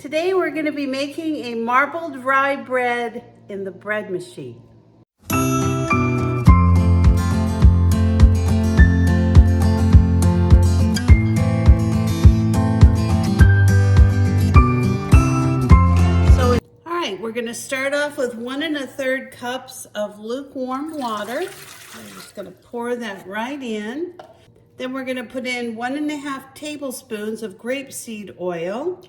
Today we're going to be making a marbled rye bread in the bread machine. We're going to start off with 1 1/3 cups of lukewarm water. I'm just going to pour that right in. Then we're going to put in 1 1/2 tablespoons of grapeseed oil.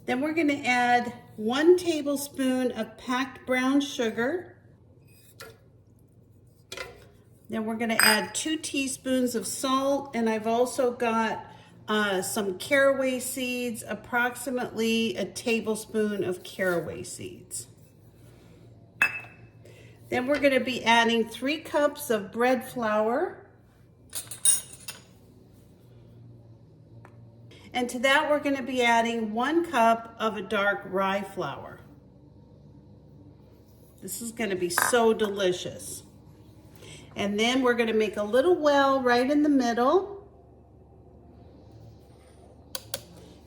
Then we're going to add 1 tablespoon of packed brown sugar. Then we're going to add 2 teaspoons of salt, and I've also got some caraway seeds, approximately a tablespoon of caraway seeds. Then we're going to be adding 3 cups of bread flour. And to that we're going to be adding 1 cup of a dark rye flour. This is going to be so delicious. And then we're going to make a little well right in the middle.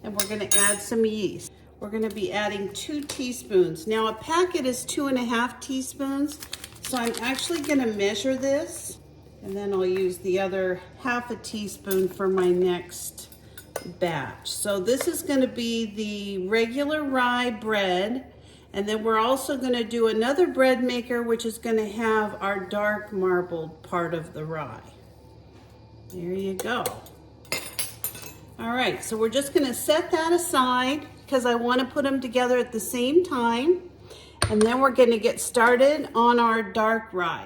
And we're going to add some yeast. We're going to be adding 2 teaspoons. Now a packet is 2 1/2 teaspoons, so I'm actually going to measure this, and then I'll use the other 1/2 teaspoon for my next batch. So this is going to be the regular rye bread, and then we're also going to do another bread maker, which is going to have our dark marbled part of the rye. There you go. All right, so we're just going to set that aside because I want to put them together at the same time. And then we're going to get started on our dark rye.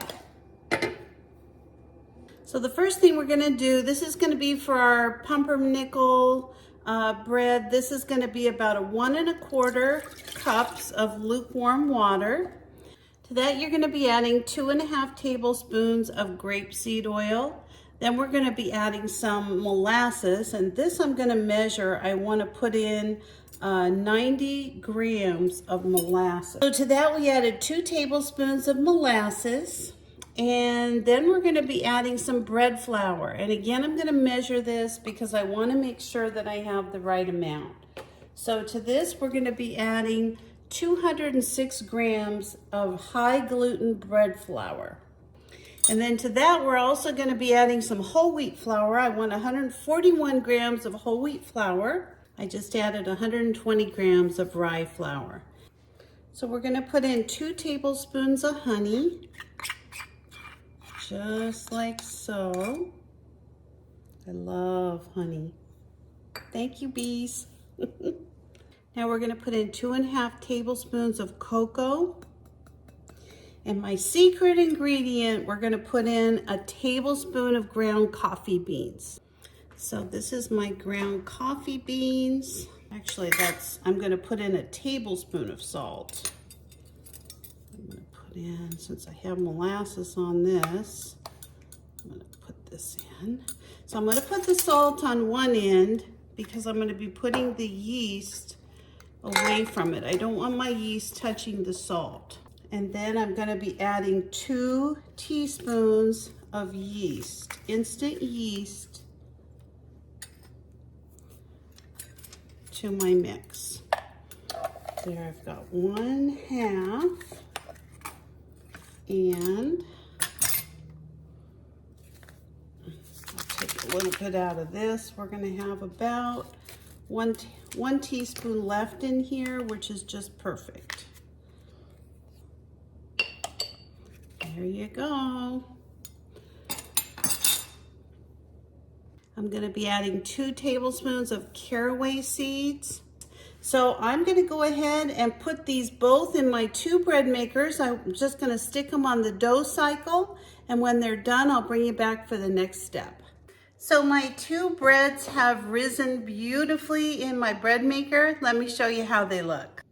So the first thing we're going to do, this is going to be for our pumpernickel bread. This is going to be about a 1 1/4 cups of lukewarm water. To that you're going to be adding 2 1/2 tablespoons of grapeseed oil. Then we're going to be adding some molasses, and this I'm going to measure. I want to put in 90 grams of molasses. So to that we added 2 tablespoons of molasses, and then we're going to be adding some bread flour. And again, I'm going to measure this because I want to make sure that I have the right amount. So to this we're going to be adding 206 grams of high gluten bread flour. And then to that, we're also going to be adding some whole wheat flour. I want 141 grams of whole wheat flour. I just added 120 grams of rye flour. So we're going to put in 2 tablespoons of honey, just like so. I love honey. Thank you, bees. Now we're going to put in 2 1/2 tablespoons of cocoa. And my secret ingredient, we're going to put in a tablespoon of ground coffee beans. So this is my ground coffee beans. Actually, I'm going to put in a tablespoon of salt. I'm going to put in, since I have molasses on this, I'm going to put this in. So I'm going to put the salt on one end because I'm going to be putting the yeast away from it. I don't want my yeast touching the salt. And then I'm going to be adding 2 teaspoons of yeast, instant yeast, to my mix. There, I've got 1/2, and I'll take a little bit out of this. We're going to have about one teaspoon left in here, which is just perfect. There you go. I'm going to be adding 2 tablespoons of caraway seeds. So I'm going to go ahead and put these both in my 2 bread makers. I'm just going to stick them on the dough cycle, and when they're done, I'll bring you back for the next step. So my 2 breads have risen beautifully in my bread maker. Let me show you how they look.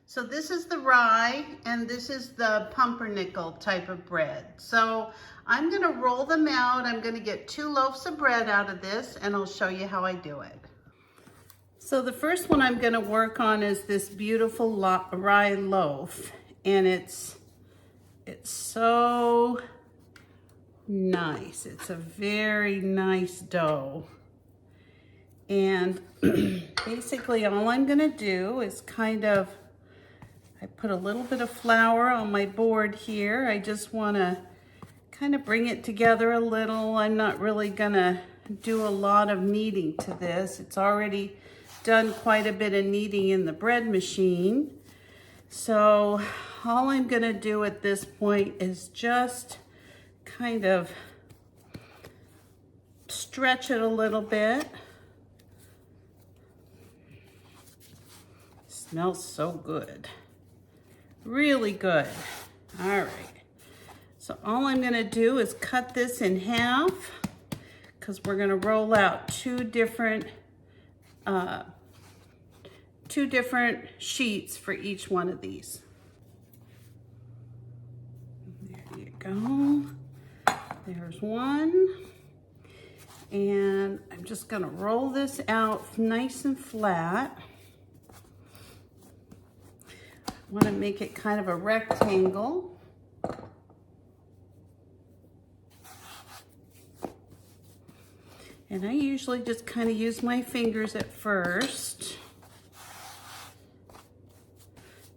So this is the rye, and this is the pumpernickel type of bread. So I'm going to roll them out. I'm going to get 2 loaves of bread out of this, and I'll show you how I do it. So the first one I'm going to work on is this beautiful rye loaf, and it's so nice. It's a very nice dough. And basically all I'm gonna do is I put a little bit of flour on my board here. I just wanna kind of bring it together a little. I'm not really gonna do a lot of kneading to this. It's already done quite a bit of kneading in the bread machine. So all I'm gonna do at this point is just kind of stretch it a little bit. Smells so good. Really good. All right. So all I'm gonna do is cut this in half because we're gonna roll out two different sheets for each one of these. There you go. There's one. And I'm just gonna roll this out nice and flat. I wanna make it kind of a rectangle. And I usually just kind of use my fingers at first.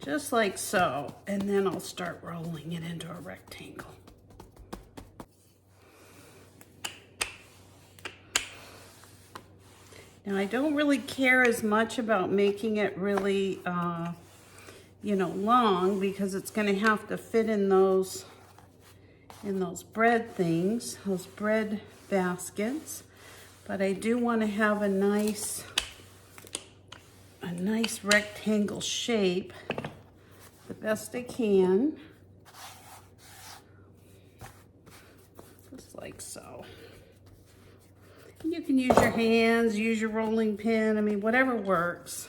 Just like so. And then I'll start rolling it into a rectangle. Now I don't really care as much about making it really, long, because it's going to have to fit in those bread things, those bread baskets. But I do want to have a nice rectangle shape, the best I can. Just like so. You can use your hands, use your rolling pin, I mean, whatever works.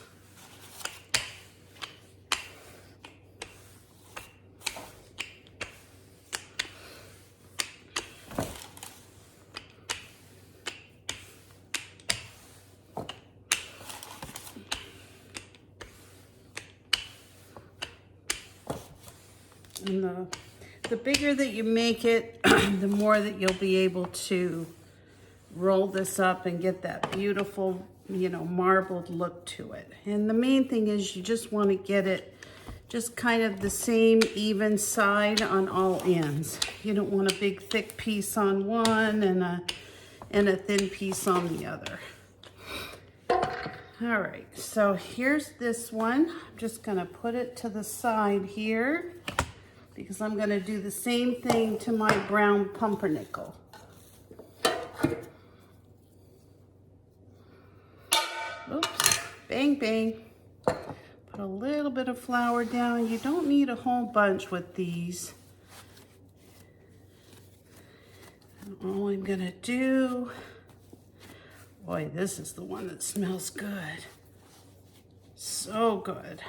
And the bigger that you make it, the more that you'll be able to roll this up and get that beautiful, marbled look to it. And the main thing is you just want to get it just kind of the same even side on all ends. You don't want a big thick piece on one and a thin piece on the other. All right, so here's this one. I'm just gonna put it to the side here because I'm gonna do the same thing to my brown pumpernickel. Oops, bang, bang. Put a little bit of flour down. You don't need a whole bunch with these. And all I'm gonna do, boy, this is the one that smells good. So good.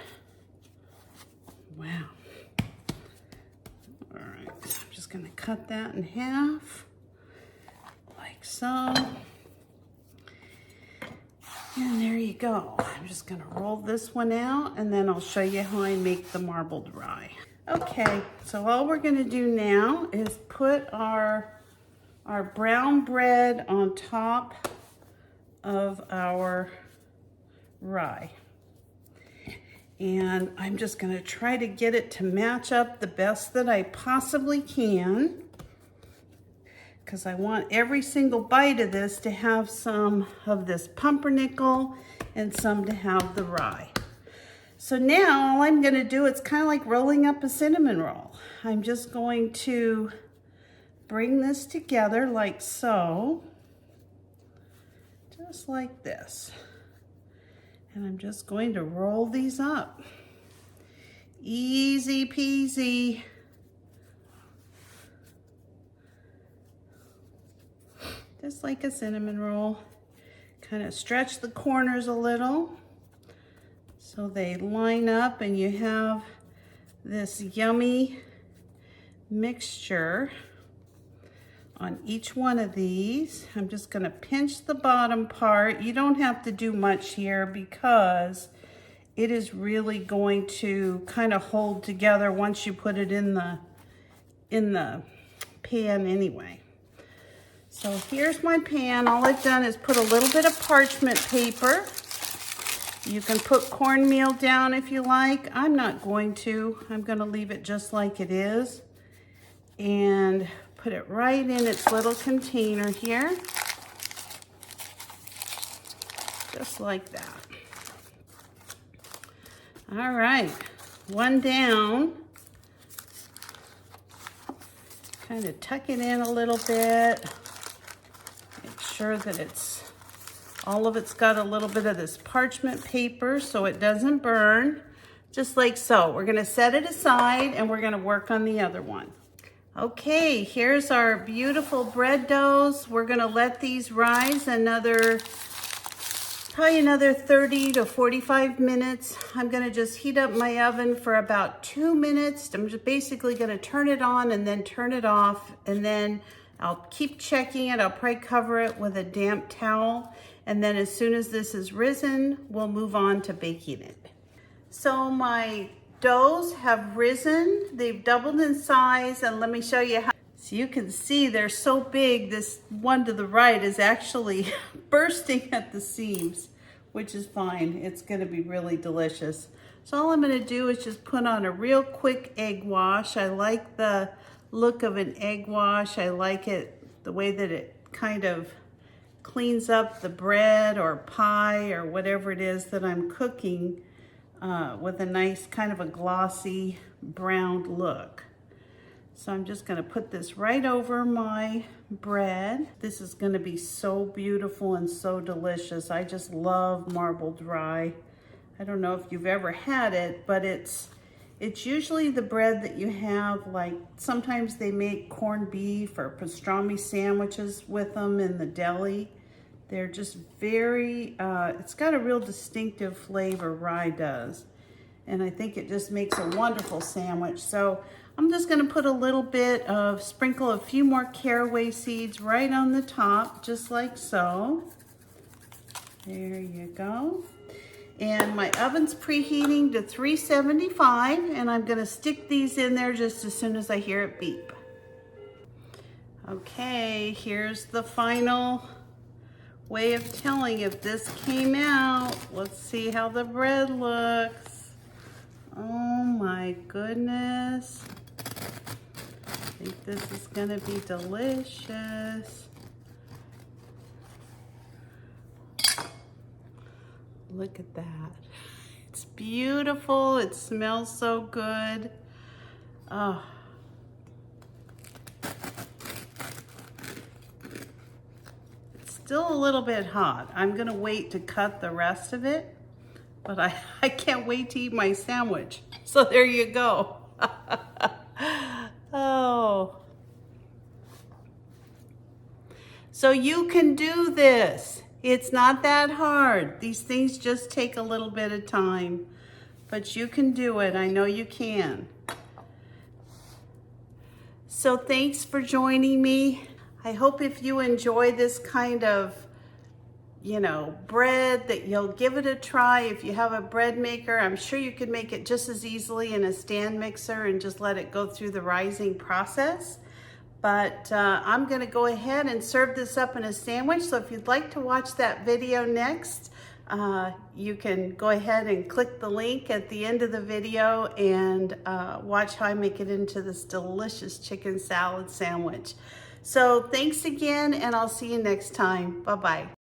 Wow. All right, so I'm just gonna cut that in half, like so. And there you go. I'm just gonna roll this one out and then I'll show you how I make the marbled rye. Okay, so all we're gonna do now is put our brown bread on top of our rye. And I'm just gonna try to get it to match up the best that I possibly can, because I want every single bite of this to have some of this pumpernickel and some to have the rye. So now all I'm gonna do, it's kind of like rolling up a cinnamon roll. I'm just going to bring this together like so, just like this. And I'm just going to roll these up. Easy peasy. Just like a cinnamon roll. Kind of stretch the corners a little so they line up and you have this yummy mixture on each one of these. I'm just gonna pinch the bottom part. You don't have to do much here because it is really going to kind of hold together once you put it in the pan anyway. So here's my pan. All I've done is put a little bit of parchment paper. You can put cornmeal down if you like. I'm not going to. I'm going to leave it just like it is. And put it right in its little container here. Just like that. All right, one down. Kind of tuck it in a little bit. Make sure that all of it's got a little bit of this parchment paper so it doesn't burn, just like so. We're gonna set it aside and we're gonna work on the other one. Okay, here's our beautiful bread doughs. We're gonna let these rise probably another 30 to 45 minutes. I'm gonna just heat up my oven for about 2 minutes. I'm just basically gonna turn it on and then turn it off, and then I'll keep checking it. I'll probably cover it with a damp towel, and then as soon as this is risen, we'll move on to baking it. So my doughs have risen. They've doubled in size, and let me show you how. So you can see they're so big, this one to the right is actually bursting at the seams, which is fine. It's gonna be really delicious. So all I'm gonna do is just put on a real quick egg wash. I like the look of an egg wash. I like it, the way that it kind of cleans up the bread or pie or whatever it is that I'm cooking with a nice kind of a glossy brown look. So I'm just gonna put this right over my bread. This is gonna be so beautiful and so delicious. I just love Marble Rye. I don't know if you've ever had it, but it's usually the bread that you have, like sometimes they make corned beef or pastrami sandwiches with them in the deli. They're just very, it's got a real distinctive flavor, rye does. And I think it just makes a wonderful sandwich. So I'm just gonna put a little bit of, sprinkle a few more caraway seeds right on the top, just like so. There you go. And my oven's preheating to 375, and I'm gonna stick these in there just as soon as I hear it beep. Okay, here's the final way of telling if this came out. Let's see how the bread looks. Oh my goodness. I think this is gonna be delicious. Look at that. It's beautiful. It smells so good. Oh. It's still a little bit hot. I'm gonna wait to cut the rest of it, but I can't wait to eat my sandwich. So there you go. Oh. So you can do this. It's not that hard. These things just take a little bit of time, but you can do it. I know you can. So thanks for joining me. I hope if you enjoy this kind of, bread, that you'll give it a try. If you have a bread maker, I'm sure you could make it just as easily in a stand mixer and just let it go through the rising process. But I'm gonna go ahead and serve this up in a sandwich. So if you'd like to watch that video next, you can go ahead and click the link at the end of the video and watch how I make it into this delicious chicken salad sandwich. So thanks again, and I'll see you next time. Bye-bye.